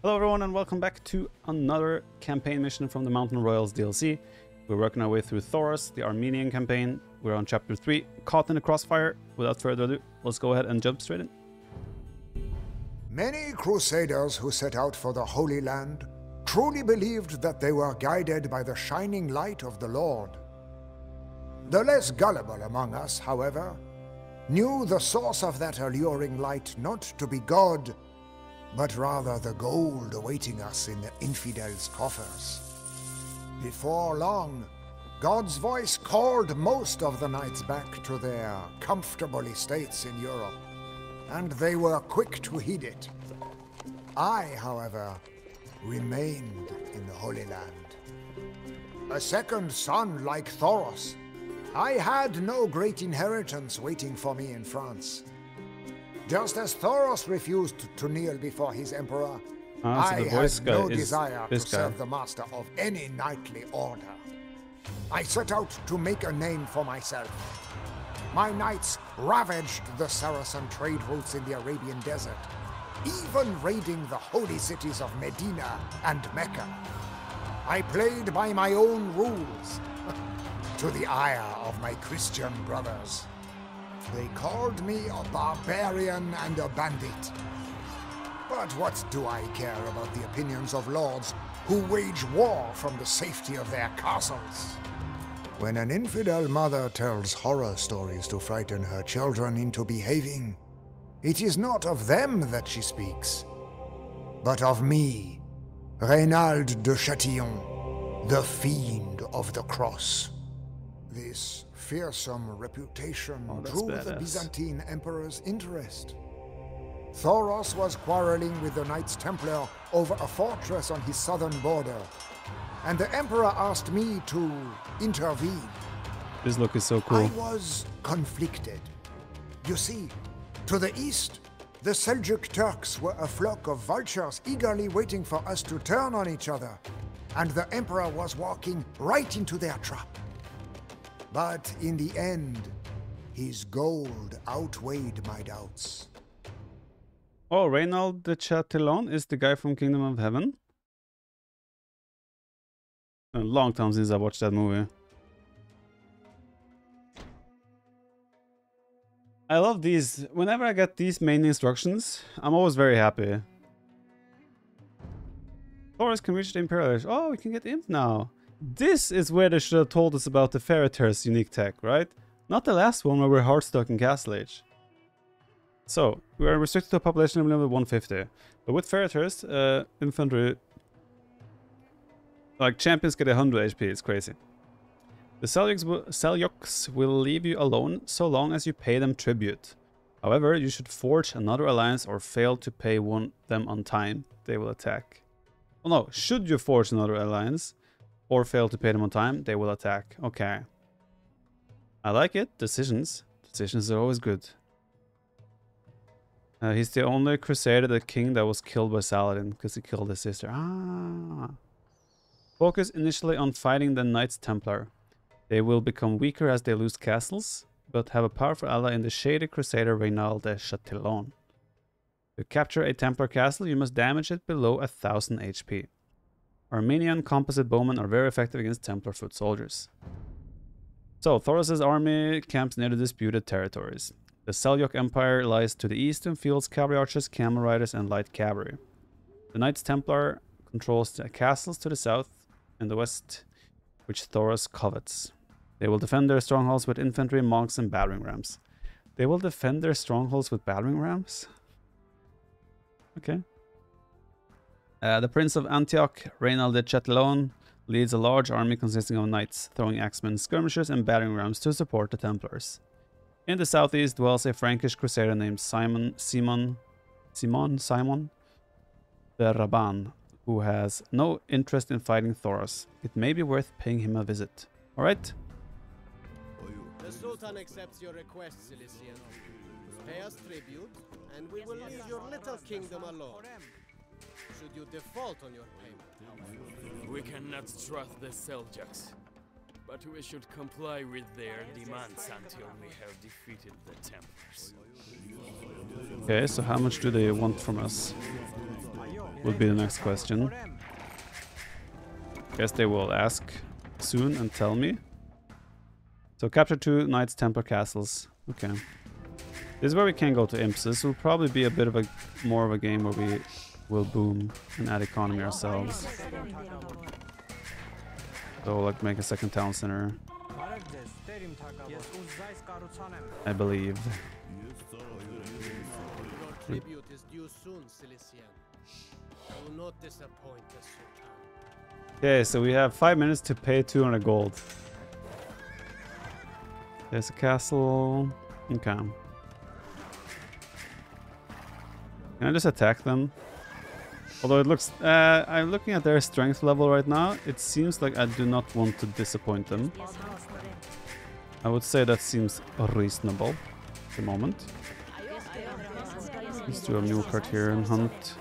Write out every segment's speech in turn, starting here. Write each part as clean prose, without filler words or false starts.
Hello everyone and welcome back to another campaign mission from the Mountain Royals DLC. We're working our way through Thoros, the Armenian campaign. We're on chapter 3, Caught in the Crossfire. Without further ado, let's go ahead and jump straight in. Many crusaders who set out for the Holy Land truly believed that they were guided by the shining light of the Lord. The less gullible among us, however, knew the source of that alluring light not to be God, but rather the gold awaiting us in the infidels' coffers. Before long, God's voice called most of the knights back to their comfortable estates in Europe, and they were quick to heed it. I, however, remained in the Holy Land. A second son like Thoros, I had no great inheritance waiting for me in France. Just as Thoros refused to kneel before his emperor, I had no desire to serve the master of any knightly order. I set out to make a name for myself. My knights ravaged the Saracen trade routes in the Arabian desert, even raiding the holy cities of Medina and Mecca. I played by my own rules, to the ire of my Christian brothers. They called me a barbarian and a bandit. But what do I care about the opinions of lords who wage war from the safety of their castles? When an infidel mother tells horror stories to frighten her children into behaving, it is not of them that she speaks, but of me, Reynald de Chatillon, the fiend of the cross. This fearsome reputation drew the Byzantine emperor's interest. Thoros was quarreling with the Knights Templar over a fortress on his southern border, and the emperor asked me to intervene. This look is so cool. I was conflicted. You see, to the east, the Seljuk Turks were a flock of vultures eagerly waiting for us to turn on each other, and the emperor was walking right into their trap. But in the end, his gold outweighed my doubts. Oh, Reynald de Chatillon is the guy from Kingdom of Heaven. A long time since I watched that movie. I love these. Whenever I get these main instructions, I'm always very happy. Thoros can reach the Imperial Age. Oh, we can get Imp now. This is where they should have told us about the Ferreters unique tech, right? Not the last one where we're hard stuck in Castle Age. So, we are restricted to a population of level 150. But with Ferreters, infantry, like champions get 100 HP, it's crazy. The Seljuks will leave you alone so long as you pay them tribute. However, you should forge another alliance or fail to pay them on time. They will attack. Oh no, should you forge another alliance or fail to pay them on time, they will attack. Okay. I like it. Decisions. Decisions are always good. He's the only crusader, the king that was killed by Saladin because he killed his sister. Ah. Focus initially on fighting the Knights Templar. They will become weaker as they lose castles, but have a powerful ally in the shady crusader Reynald de Chatillon. To capture a Templar castle, you must damage it below 1000 HP. Armenian composite bowmen are very effective against Templar foot soldiers. So, Thoros' army camps near the disputed territories. The Seljuk Empire lies to the east and fields cavalry archers, camel riders, and light cavalry. The Knights Templar controls the castles to the south and the west, which Thoros covets. They will defend their strongholds with infantry, monks, and battering rams. They will defend their strongholds with battering rams? Okay. The Prince of Antioch, Reynald de Chatillon, leads a large army consisting of knights, throwing axemen, skirmishers, and battering rams to support the Templars. In the southeast dwells a Frankish crusader named Simon de Raban, who has no interest in fighting Thoros. It may be worth paying him a visit. Alright? The Sultan accepts your request, Cilician. Pay us tribute, and we will leave your little kingdom alone. Should you default on your payment? We cannot trust the Seljuks, but we should comply with their demands until we have defeated the Templars. Okay, so how much do they want from us? Would be the next question. Guess they will ask soon and tell me. So capture 2 Knights Templar castles. Okay. This is where we can go to imps. This will probably be a bit of a more of a game where we will boom and add economy ourselves. So like make a second town center. I believe. Your tribute is due soon, Cilician. Do not disappoint the Sultan. Okay, so we have 5 minutes to pay 200 gold. There's a castle. Okay. Can I just attack them? Although it looks... I'm looking at their strength level right now. It seems like I do not want to disappoint them. I would say that seems reasonable at the moment. Let's do a mule cart here and hunt.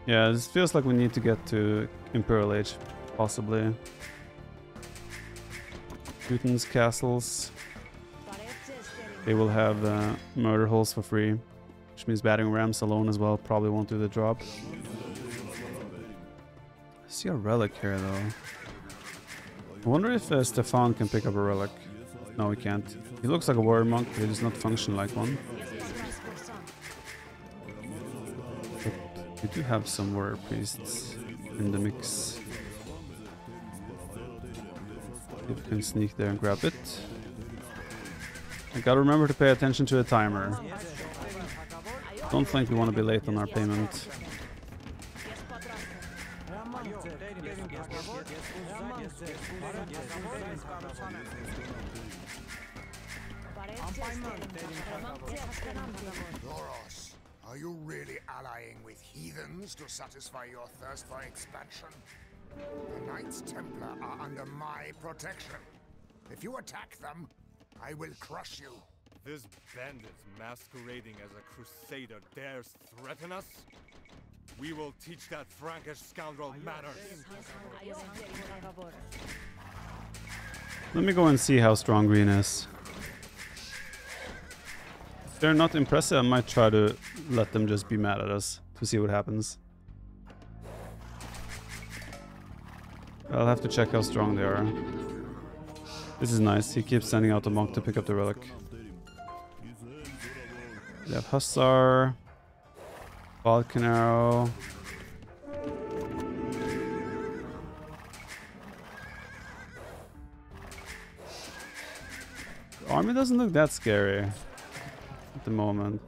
Yeah, this feels like we need to get to Imperial Age, possibly. Putin's castles. They will have murder holes for free, which means battering rams alone as well probably won't do the job. I see a relic here though. I wonder if Stefan can pick up a relic. No, he can't. He looks like a warrior monk, but he does not function like one. But we do have some warrior priests in the mix. If we can sneak there and grab it. I gotta remember to pay attention to the timer. Don't think we want to be late on our payment. Thoros, are you really allying with heathens to satisfy your thirst for expansion? The Knights Templar are under my protection. If you attack them, I will crush you. This bandit masquerading as a crusader dares threaten us? We will teach that Frankish scoundrel manners. Let me go and see how strong green is. If they're not impressive, I might try to let them just be mad at us to see what happens. I'll have to check how strong they are. This is nice. He keeps sending out a monk to pick up the relic. We have Hussar, Falcon Arrow. The army doesn't look that scary at the moment.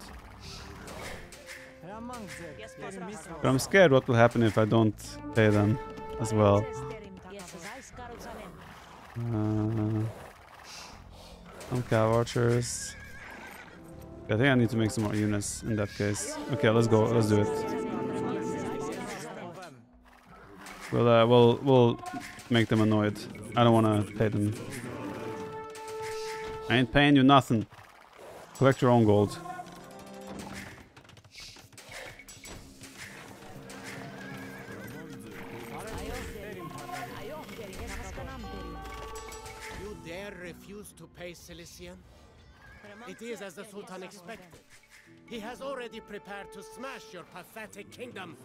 But I'm scared what will happen if I don't pay them as well. Some cav archers. I think I need to make some more units in that case. Okay, let's go. Let's do it. We'll make them annoyed. I don't want to pay them. I ain't paying you nothing. Collect your own gold. You dare refuse to pay Cilician? It is as the Sultan expected. He has already prepared to smash your pathetic kingdom.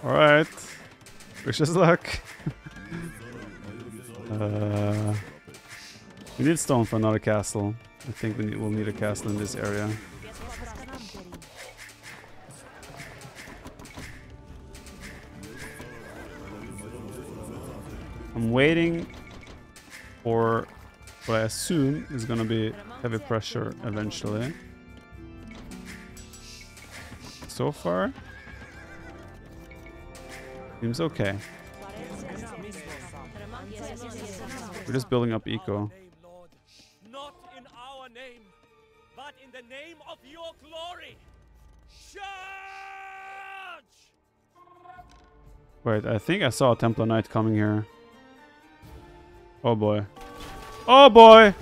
Alright. Wish us luck. We need stone for another castle. I think we'll need a castle in this area. I'm waiting for what I assume is gonna be heavy pressure eventually. So far, seems okay. We're just building up eco. Not in our name, but in the name of your glory. Charge! Wait, I think I saw a Templar Knight coming here. Oh boy. Oh boy!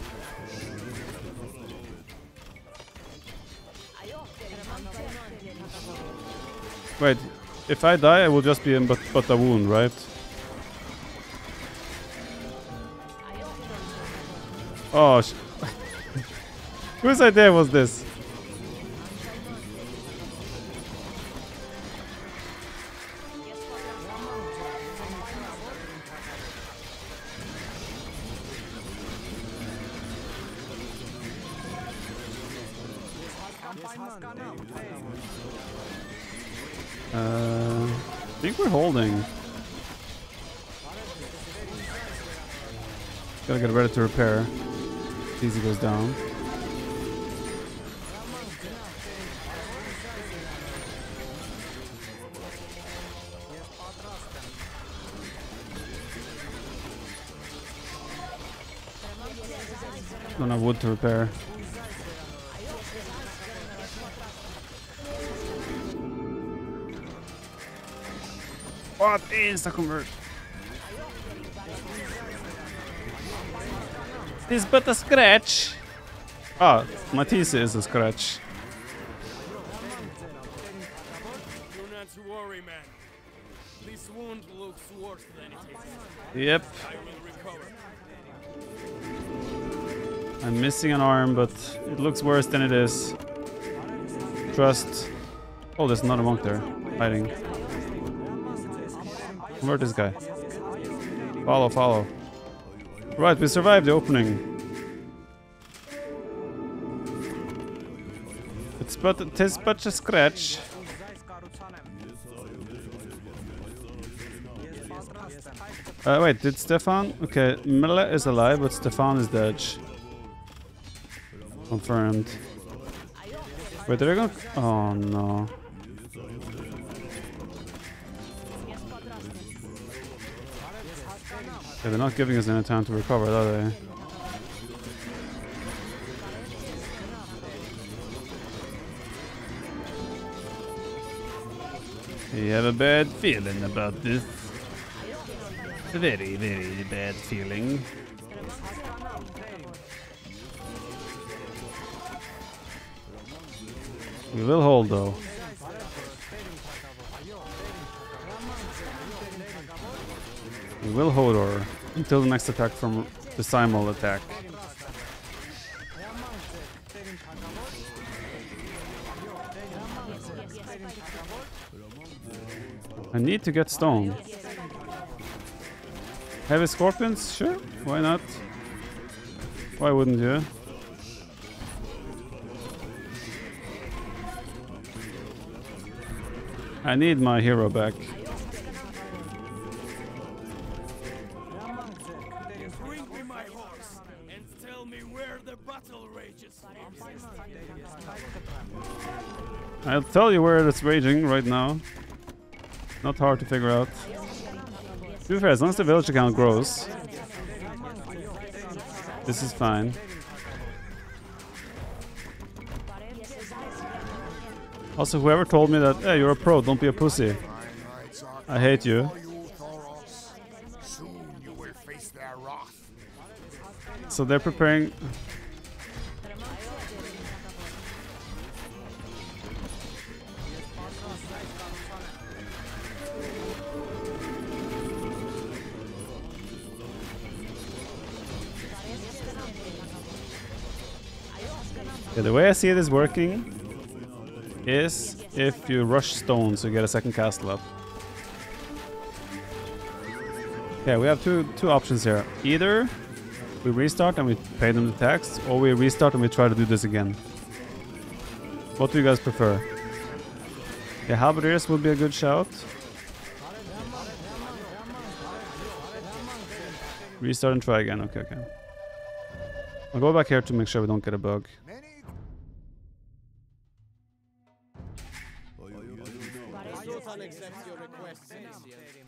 Wait, if I die, I will just be in but a wound, right? Oh, Whose idea was this? I think we're holding. Gotta get ready to repair. Easy goes down. Don't have wood to repair. What is the convert? This but a scratch. Ah, Matisse is a scratch. Do not worry, man. This wound looks worse than it is. Yep. I will recover. I'm missing an arm, but it looks worse than it is. Trust. Oh, there's another monk there, hiding. Convert this guy. Follow, follow. Right, we survived the opening. It's but a scratch. Wait, did Stefan? Okay, Mille is alive, but Stefan is dead. Confirmed. Wait, did I go? Oh no. Yeah, they're not giving us any time to recover, are they? I have a bad feeling about this. A very, very bad feeling. We will hold though. We will hold her until the next attack from the Simul attack. I need to get stone. Heavy scorpions? Sure, why not? Why wouldn't you? I need my hero back. Bring me my horse and tell me where the battle rages. I'll tell you where it's raging right now. Not hard to figure out. To be fair, as long as the village account grows, this is fine. Also, whoever told me that, hey, you're a pro, don't be a pussy. I hate you. Soon you will face their wrath. So they're preparing. Yeah, the way I see it is working is if you rush stones, you get a second castle up. Yeah, we have two options here. Either we restart and we pay them the tax, or we restart and we try to do this again. What do you guys prefer? Yeah, halberdiers would be a good shout. Restart and try again. Okay, okay. I'll go back here to make sure we don't get a bug. Sultan accepts your request, Cilician.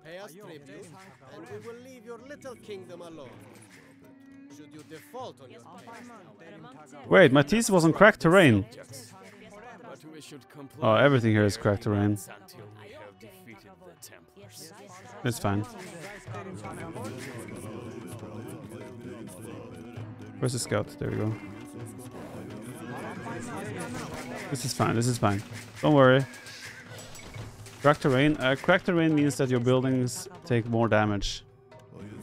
Pay us tribute, and we will leave your little kingdom alone. Should you default on your payment, Wait, Matisse was on cracked terrain. But we should comply Oh, everything here is cracked terrain. until we have defeated the Templars. It's fine. Where's the scout? There we go. This is fine, this is fine. Don't worry. Cracked terrain. Cracked terrain means that your buildings take more damage.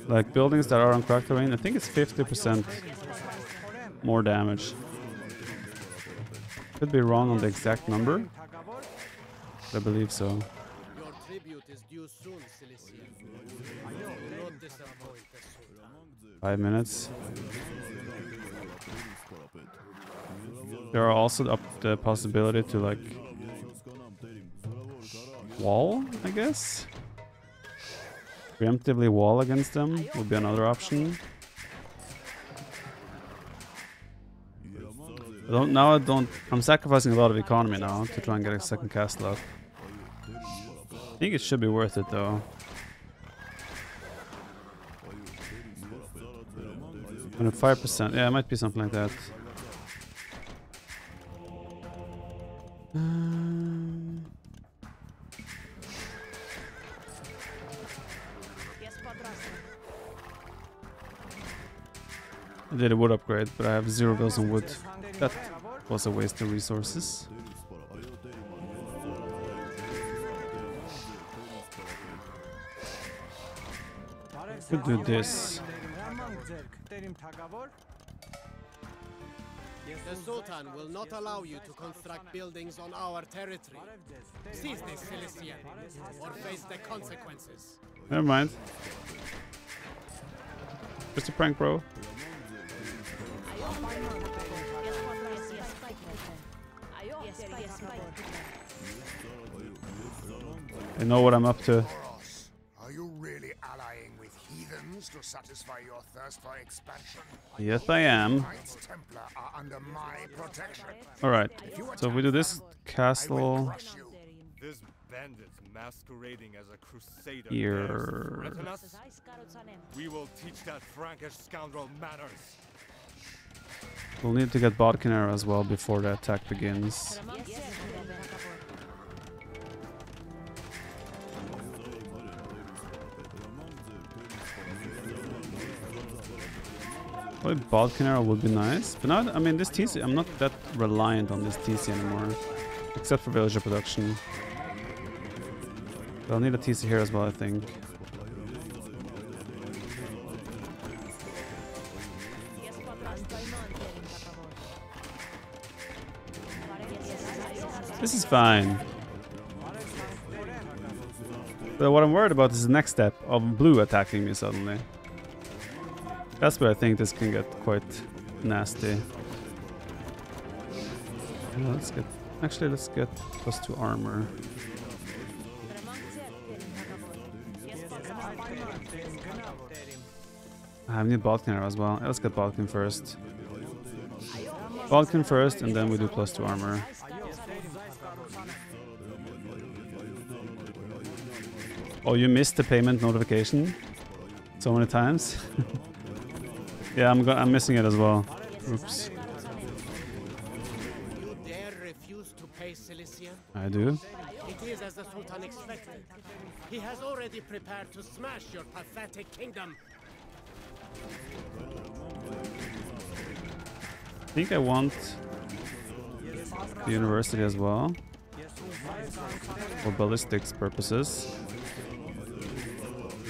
Like buildings that are on cracked terrain, I think it's 50% more damage. Could be wrong on the exact number, but I believe so. Your tribute is due soon, Cilician. Do not disappoint the Sultan. 5 minutes. There are also the possibility to like wall, I guess. Preemptively wall against them would be another option. I'm sacrificing a lot of economy now to try and get a second castle up. I think it should be worth it though. 5%. Yeah, it might be something like that. I did a wood upgrade, but I have 0 bills on wood. That was a waste of resources. Could do this. The Sultan will not allow you to construct buildings on our territory. Seize this, Cilician, or face the consequences. Never mind. Just a prank, bro. I know what I'm up to. Thoros, are you really allying with heathens to satisfy your thirst for expansion? Yes, I am. Knights Templar are under my protection. Alright, so if we do this castle Crush you. This bandit masquerading as a crusader here. dares threaten us. We will teach that Frankish scoundrel manners. We'll need to get Bodkin as well before the attack begins. Probably Bodkin would be nice, but now, I mean, this TC, I'm not that reliant on this TC anymore, except for villager production. But I'll need a TC here as well, I think. This is fine. But what I'm worried about is the next step of blue attacking me suddenly. That's where I think this can get quite nasty. Let's get... Actually, let's get +2 armor. I need Balkan as well. Let's get Balkan first. Balkan first, and then we do +2 armor. Oh, you missed the payment notification so many times. Yeah, I'm missing it as well. Oops. You dare refuse to pay, Cilician? I do. It is as the Sultan expected. He has already prepared to smash your pathetic kingdom. I think I want the university as well for ballistics purposes.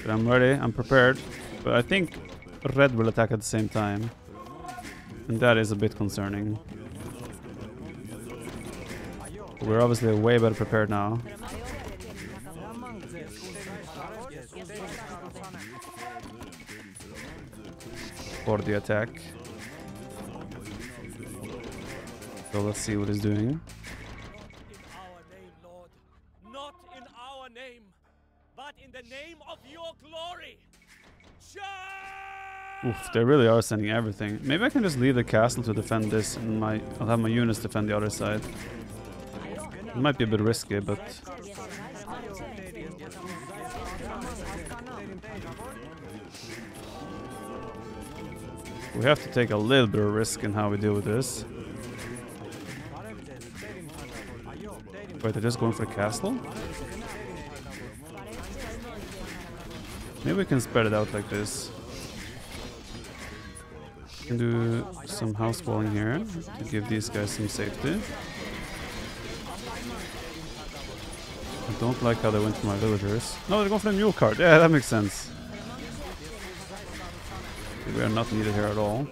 But I'm ready, I'm prepared. But I think red will attack at the same time. And that is a bit concerning. We're obviously way better prepared now. For the attack. So let's see what he's doing. In our name, Lord. Not in our name, but in the name of your glory. Oof, they really are sending everything. Maybe I can just leave the castle to defend this and I'll have my units defend the other side. It might be a bit risky, but... we have to take a little bit of risk in how we deal with this. Wait, they're just going for the castle? Maybe we can spread it out like this. We can do some house walling here to give these guys some safety. I don't like how they went for my villagers. No, they're going for the mule cart. Yeah, that makes sense. We are not needed here at all.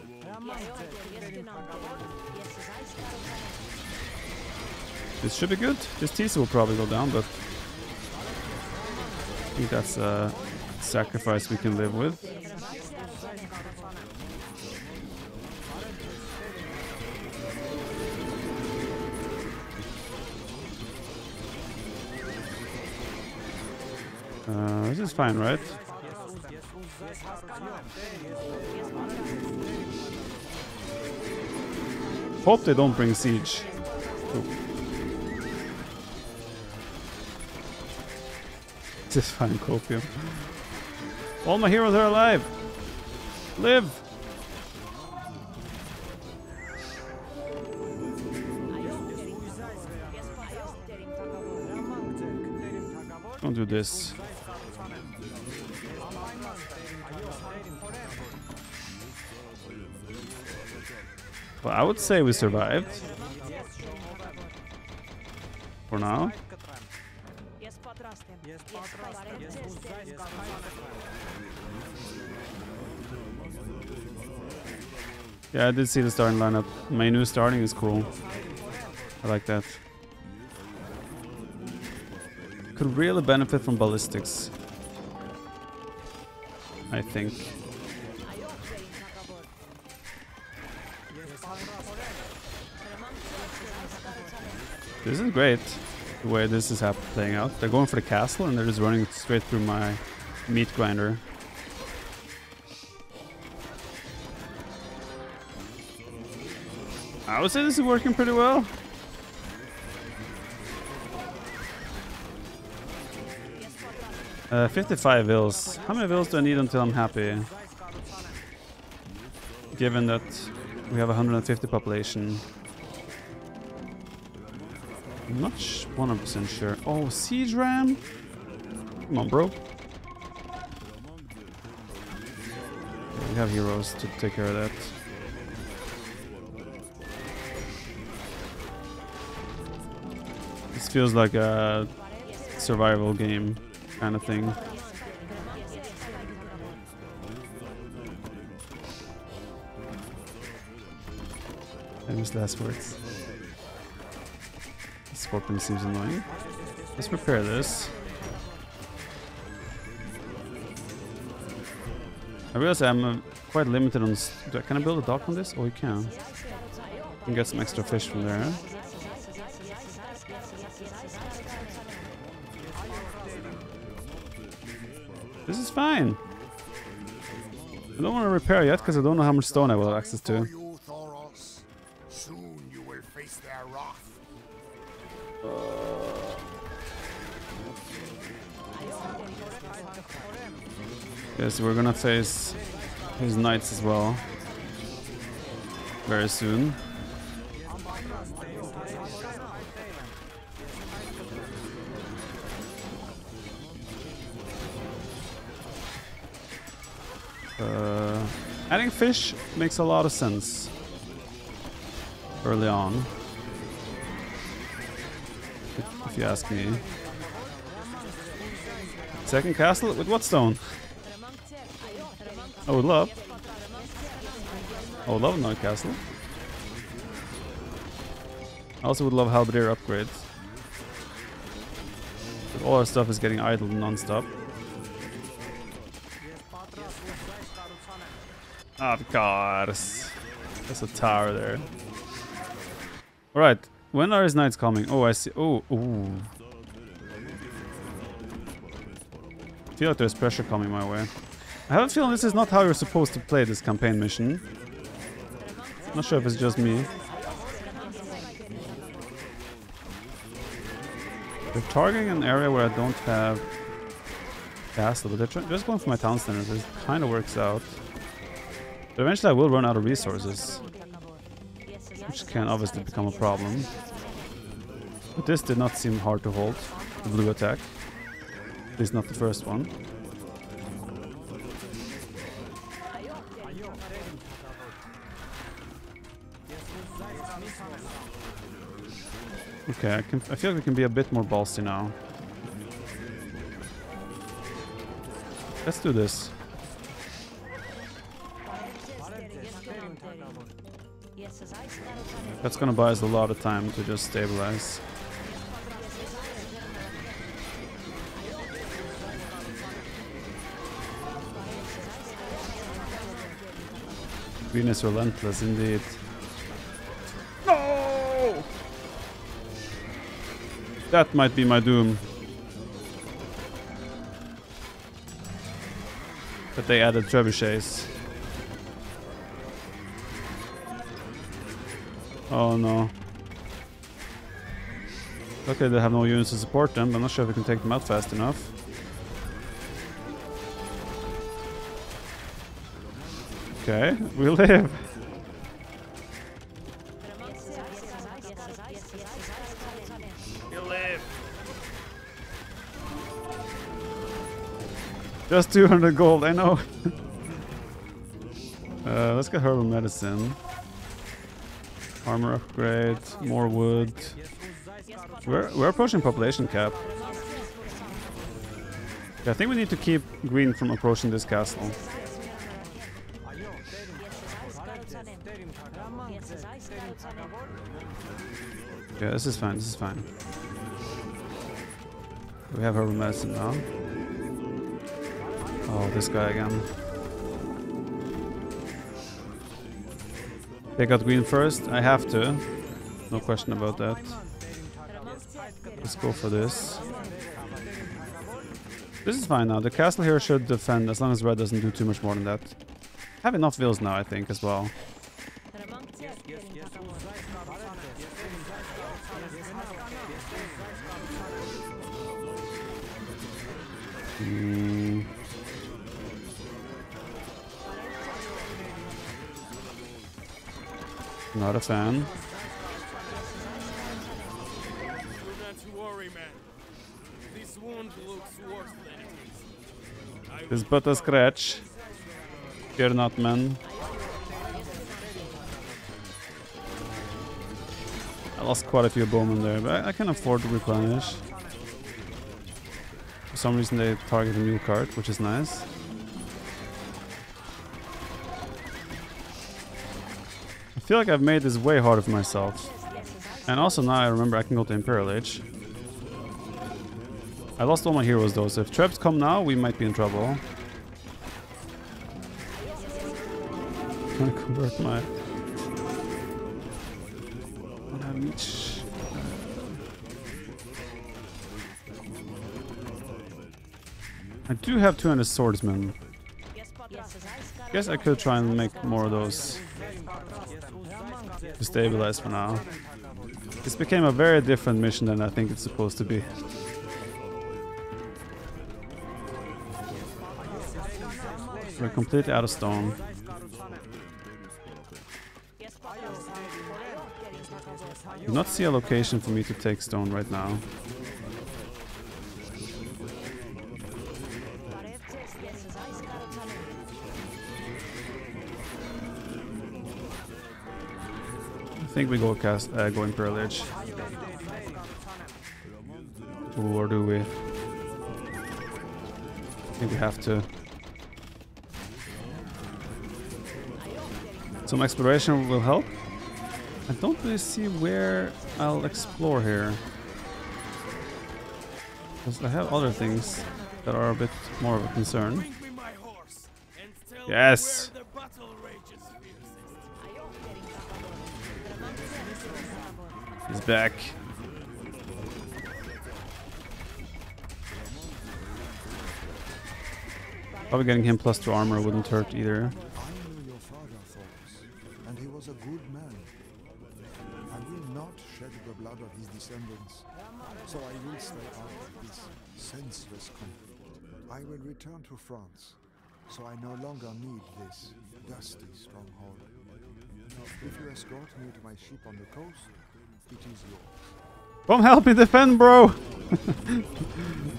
This should be good. This TC will probably go down, but I think that's a sacrifice we can live with. This is fine, right? Hope they don't bring siege. Ooh. This is fine, copium. All my heroes are alive! Live! Don't do this. Well, I would say we survived. For now. Yeah, I did see the starting lineup. My new starting is cool. I like that. Could really benefit from ballistics, I think. This is great, the way this is playing out. They're going for the castle and they're just running straight through my meat grinder. I would say this is working pretty well. Uh, 55 vills. How many vills do I need until I'm happy? Given that we have 150 population. I'm not 100% sure. Oh, siege ram? Come on, bro. We have heroes to take care of that. This feels like a survival game kind of thing. Famous last words. The scorpion seems annoying. Let's prepare this. I realize I'm quite limited on... Can I build a dock on this? Oh, you can. You can get some extra fish from there. This is fine. I don't want to repair yet because I don't know how much stone I will have access to. You, Thoros. Soon you will face their wrath. Yes, we're gonna face his knights as well very soon. Adding fish makes a lot of sense early on, if you ask me. Second castle with what stone? I would love another castle. I also would love halberdier upgrades. But all our stuff is getting idle non-stop. Of course. There's a tower there. Alright. When are his knights coming? Oh, I see. Oh, ooh. I feel like there's pressure coming my way. I have a feeling this is not how you're supposed to play this campaign mission. Not sure if it's just me. They're targeting an area where I don't have castle, but they're just going for my town centers. It kind of works out. But eventually I will run out of resources, which can obviously become a problem. But this did not seem hard to hold, the blue attack. At least not the first one. Okay, I feel like we can be a bit more ballsy now. Let's do this. That's gonna buy us a lot of time to just stabilize. Green is relentless indeed. No! That might be my doom. But they added trebuchets. Oh no. Okay, they have no units to support them, but I'm not sure if we can take them out fast enough. Okay, we live. You live. Just 200 gold, I know. Let's get herbal medicine. Armor upgrade, more wood. We're approaching population cap. Yeah, I think we need to keep green from approaching this castle. Yeah, this is fine, this is fine. We have herbal medicine now. Oh, this guy again. Take out green first. I have to. No question about that. Let's go for this. This is fine now. The castle here should defend as long as red doesn't do too much more than that. I have enough vills now, I think, as well. Not a fan. Do not worry, man. This wound looks worse than it is. It's but a scratch. Fear not, man. I lost quite a few bowmen there, but I can afford to replenish. For some reason they target a new card, which is nice. I feel like I've made this way harder for myself. And also now I remember I can go to Imperial Age. I lost all my heroes though, so if traps come now, we might be in trouble. I'm gonna convert my... reach. I do have 200 swordsmen. Guess I could try and make more of those to stabilize for now. This became a very different mission than I think it's supposed to be. We're completely out of stone. I do not see a location for me to take stone right now. I think we go Imperial Age. Or do we? I think we have to. Some exploration will help. I don't really see where I'll explore here. Because I have other things that are a bit more of a concern. Yes! He's back. Probably getting him +2 armor wouldn't hurt either. I knew your father, Thoros, and he was a good man. I will not shed the blood of his descendants, so I will stay out of this senseless conflict. I will return to France, so I no longer need this dusty stronghold. If you escort me to my ship on the coast, it is yours. Come help me defend, bro!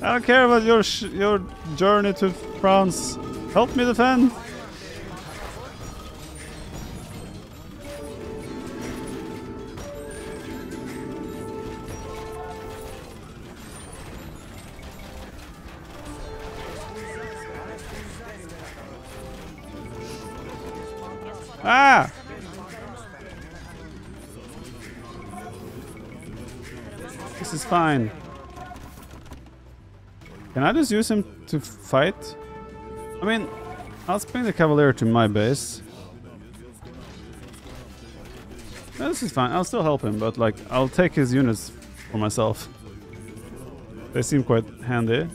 I don't care about your journey to France. Help me defend! Ah! This is fine. Can I just use him to fight? I mean, I'll bring the Cavalier to my base. This is fine. I'll still help him, but like I'll take his units for myself. They seem quite handy.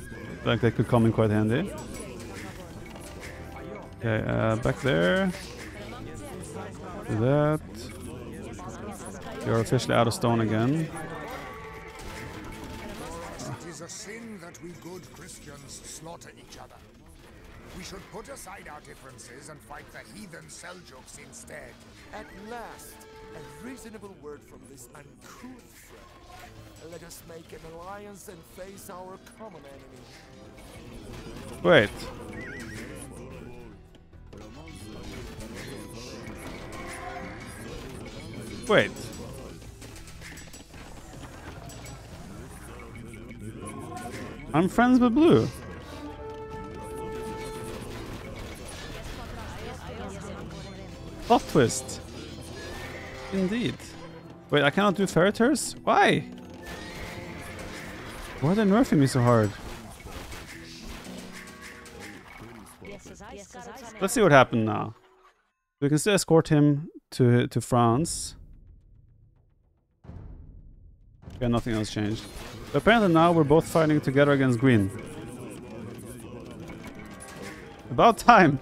Like they could come in quite handy. Okay, back there. Do that. You're officially out of stone again. It is a sin that we good Christians slaughter each other. We should put aside our differences and fight the heathen Seljuks instead. At last, a reasonable word from this uncouth friend. Let us make an alliance and face our common enemy. Wait. Wait. I'm friends with Blue. Plot twist. Indeed. Wait, I cannot do Feritors? Why? Why are they nerfing me so hard? Let's see what happened now. We can still escort him to France. Okay, nothing else changed. But apparently now we're both fighting together against green. About time!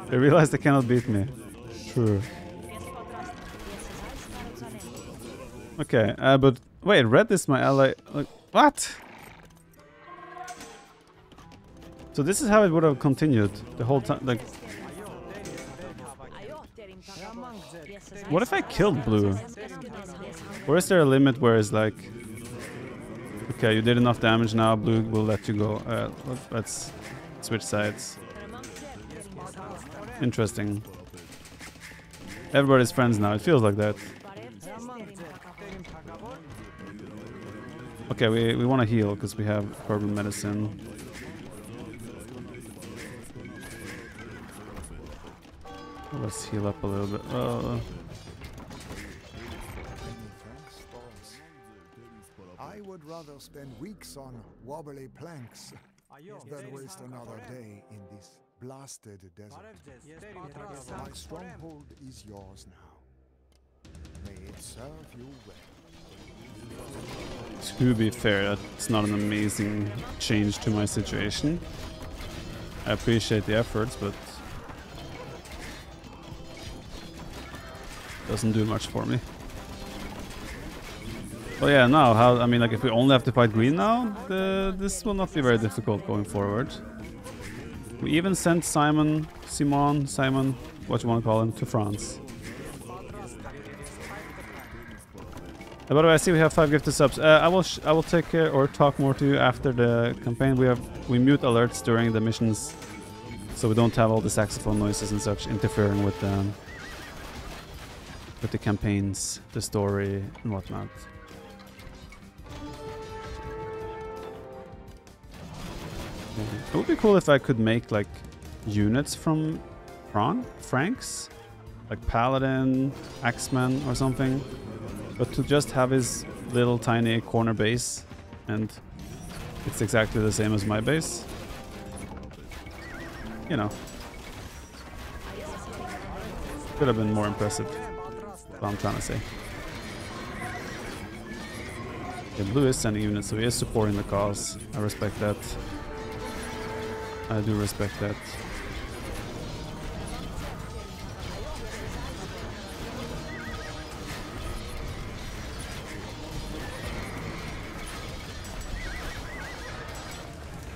They realize they cannot beat me. True. Okay, but wait, red is my ally. Like, what? So this is how it would have continued the whole time. Like, what if I killed blue? Or is there a limit where it's like, okay, you did enough damage now, blue will let you go. Let's switch sides. Interesting. Everybody's friends now. It feels like that. Okay, we want to heal because we have herbal medicine. Let's heal up a little bit. I would rather spend weeks on wobbly planks than waste another day in this blasted desert. My stronghold is yours now. May it serve you well. To be fair, that's not an amazing change to my situation. I appreciate the efforts, but doesn't do much for me. Well, yeah, now, how, I mean, like, if we only have to fight green now, this will not be very difficult going forward. We even sent Simon, what you want to call him, to France. By the way, I see we have 5 gifted subs. I will take care or talk more to you after the campaign. We mute alerts during the missions, so we don't have all the saxophone noises and such interfering with the campaigns, the story, and whatnot. It would be cool if I could make like units from Franks, like Paladin, Axeman or something, but to just have his little tiny corner base and it's exactly the same as my base. You know. Could have been more impressive. That's what I'm trying to say. Okay, blue is sending units, so he is supporting the cause. I respect that. I do respect that.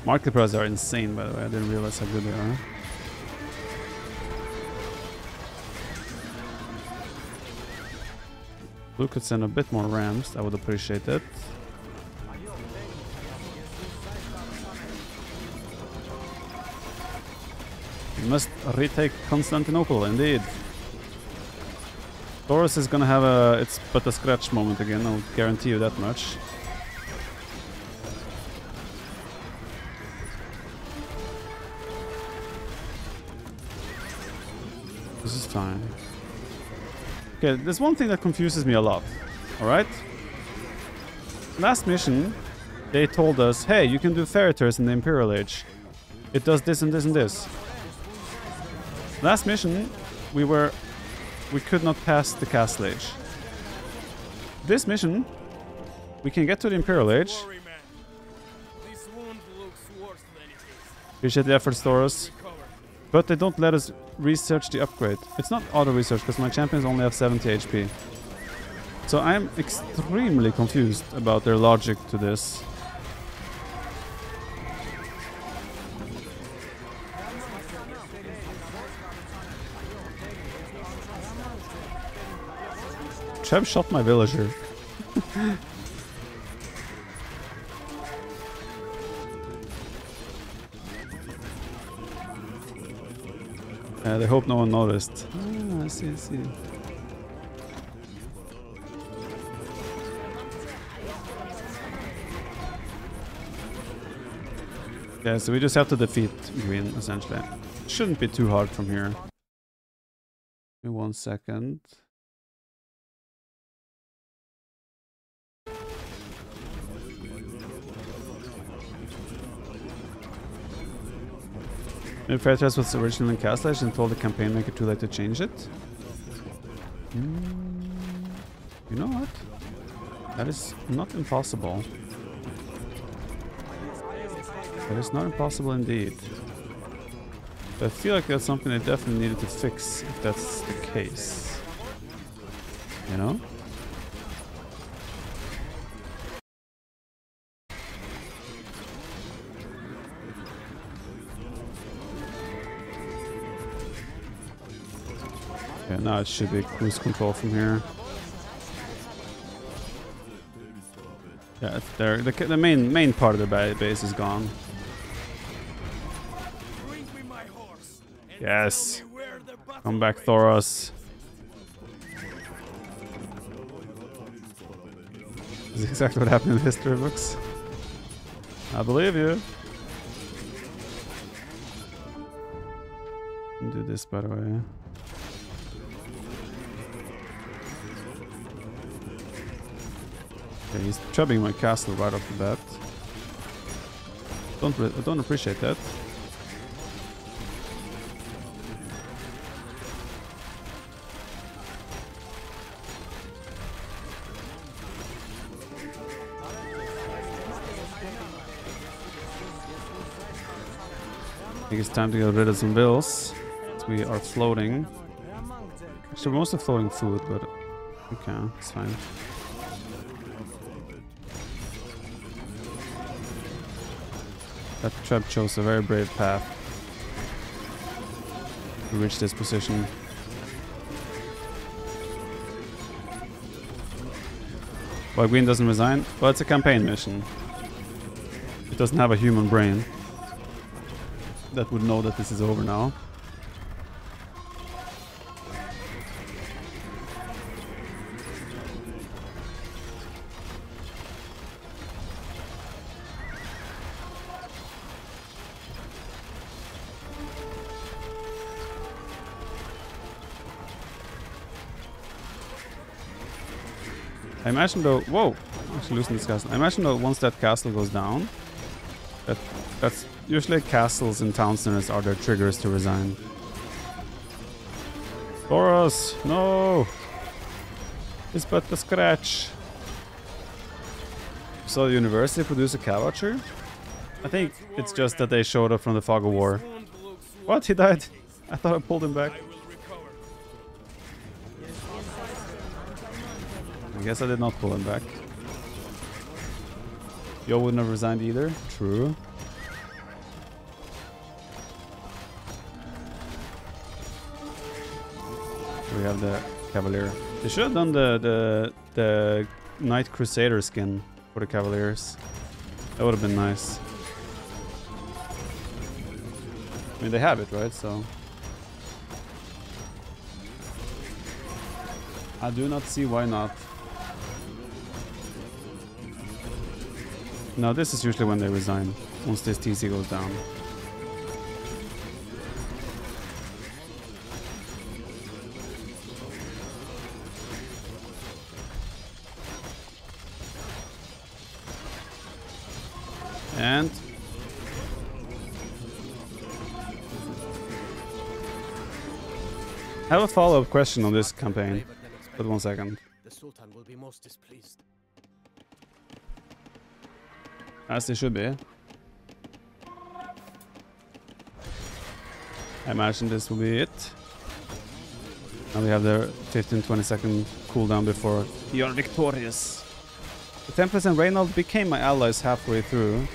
Market prices are insane, by the way. I didn't realize how good they are. Blue could send a bit more rams. I would appreciate it. We must retake Constantinople, indeed. Thoros is gonna have a it's but a scratch moment again, I'll guarantee you that much. This is fine. Okay, there's one thing that confuses me a lot, alright? Last mission, they told us, hey, you can do Feritors in the Imperial Age. It does this and this and this. Last mission, we were we could not pass the Castle Age. This mission, we can get to the Imperial Age. Appreciate the efforts, Thoros. But they don't let us research the upgrade. It's not auto-research because my champions only have 70 HP. So I'm extremely confused about their logic to this. Treb shot my villager. They hope no one noticed. Ah, I see, I see. Yeah, so we just have to defeat green, essentially. Shouldn't be too hard from here. Give me 1 second. Maybe Fairtress was originally in Castle Age and told the campaign maker too late to change it? You know what? That is not impossible. That is not impossible indeed. But I feel like that's something they definitely needed to fix if that's the case. You know? Okay, now it should be cruise control from here. Yeah, it's there. The main part of the base is gone. Yes. Come back, Thoros. This is exactly what happened in the history books. I believe you. Do this, by the way. Okay, he's chubbing my castle right off the bat. I don't appreciate that. I think it's time to get rid of some bills. We are floating. Actually, we're mostly floating food, but okay, it's fine. That trap chose a very brave path to reach this position. Why green doesn't resign? Well, it's a campaign mission. It doesn't have a human brain that would know that this is over now. I imagine though, whoa, I'm actually losing this castle. I imagine though once that castle goes down, that's usually castles and town centers are their triggers to resign. Thoros, no! It's but the scratch. So the university produced a cavalry? I think it's just that they showed up from the fog of war. What? He died? I thought I pulled him back. I guess I did not pull him back. Yo wouldn't have resigned either. True. We have the Cavalier. They should have done the Knight Crusader skin for the Cavaliers. That would have been nice. I mean, they have it, right? So I do not see why not. No, this is usually when they resign, once this TC goes down. And I have a follow-up question on this campaign, but 1 second. The Sultan will be most displeased. As they should be. I imagine this will be it. Now we have the 15-20 second cooldown before you are victorious. The Templars and Reynald became my allies halfway through.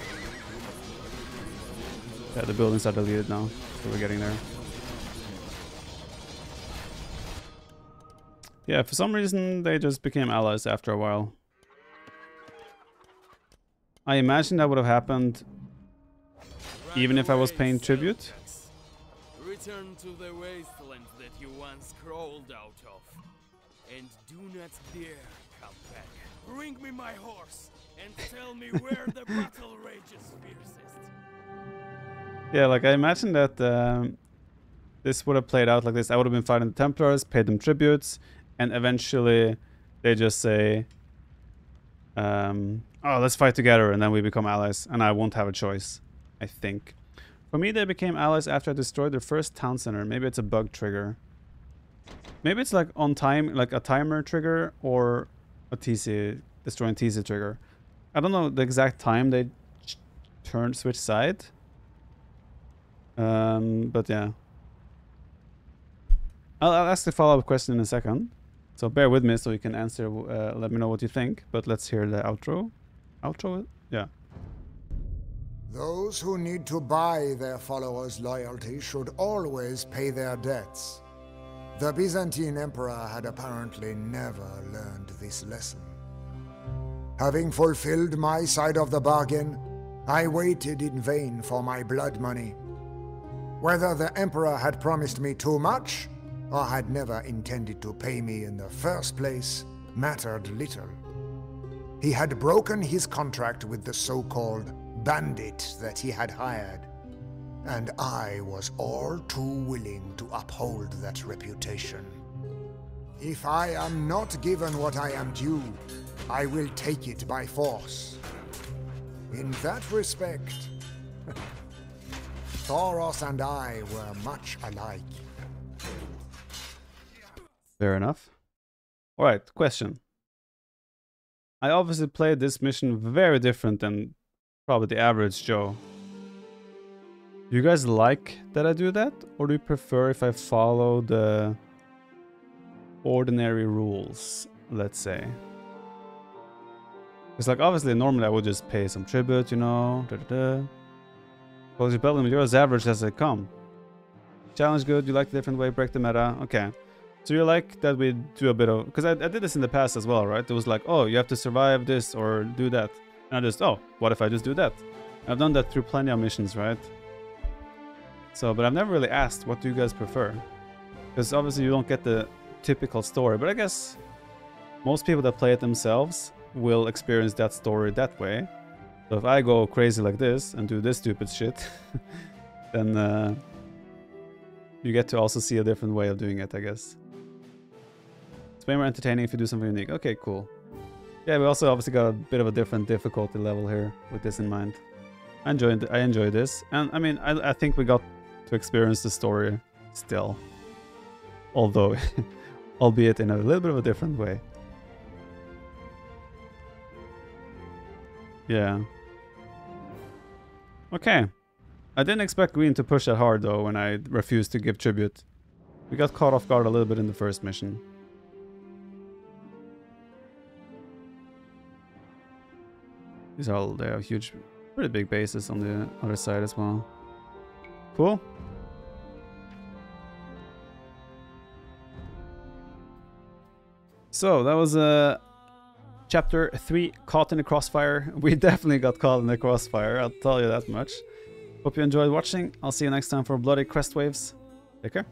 Yeah, the buildings are deleted now, so we're getting there. Yeah, for some reason they just became allies after a while. I imagine that would have happened even if I was paying tribute. Return to the wasteland that you once crawled out of. And do not dare come back. Bring me my horse and tell me where the battle rages fiercest. Yeah, like I imagine that this would have played out like this. I would have been fighting the Templars, paid them tributes, and eventually they just say, oh, let's fight together, and then we become allies, and I won't have a choice, I think. For me, they became allies after I destroyed their first town center. Maybe it's a bug trigger. Maybe it's like on time, like a timer trigger or a TC, destroying TC trigger. I don't know the exact time they switch side. But yeah. I'll ask the follow-up question in a second. So bear with me so you can answer, let me know what you think. But let's hear the outro. Outro? Yeah. Those who need to buy their followers' loyalty should always pay their debts. The Byzantine Emperor had apparently never learned this lesson. Having fulfilled my side of the bargain, I waited in vain for my blood money. Whether the Emperor had promised me too much, or had never intended to pay me in the first place, mattered little. He had broken his contract with the so-called bandit that he had hired, and I was all too willing to uphold that reputation. If I am not given what I am due, I will take it by force. In that respect, Thoros and I were much alike. Fair enough. Alright, question. I obviously played this mission very different than probably the average Joe. Do you guys like that I do that? Or do you prefer if I follow the ordinary rules, let's say? It's like, obviously, normally I would just pay some tribute, you know, Close your belt, you're as average as they come. Challenge good, you like the different way, break the meta, okay. So you like that we do a bit of... Because I did this in the past as well, right? It was like, oh, you have to survive this or do that. And I just, oh, what if I just do that? I've done that through plenty of missions, right? So, but I've never really asked, what do you guys prefer? Because obviously you don't get the typical story, but I guess most people that play it themselves will experience that story that way. So if I go crazy like this and do this stupid shit, then you get to also see a different way of doing it, I guess. It's way more entertaining if you do something unique. Okay, cool. Yeah, we also obviously got a bit of a different difficulty level here with this in mind. I enjoy this, and I mean, I think we got to experience the story still, although, albeit in a little bit of a different way. Yeah. Okay. I didn't expect Green to push that hard though when I refused to give tribute. We got caught off guard a little bit in the first mission. These are all, they have huge, pretty big bases on the other side as well. Cool. So that was chapter 3, Caught in the Crossfire. We definitely got caught in the crossfire, I'll tell you that much. Hope you enjoyed watching. I'll see you next time for Bloody Crest Waves. Take care.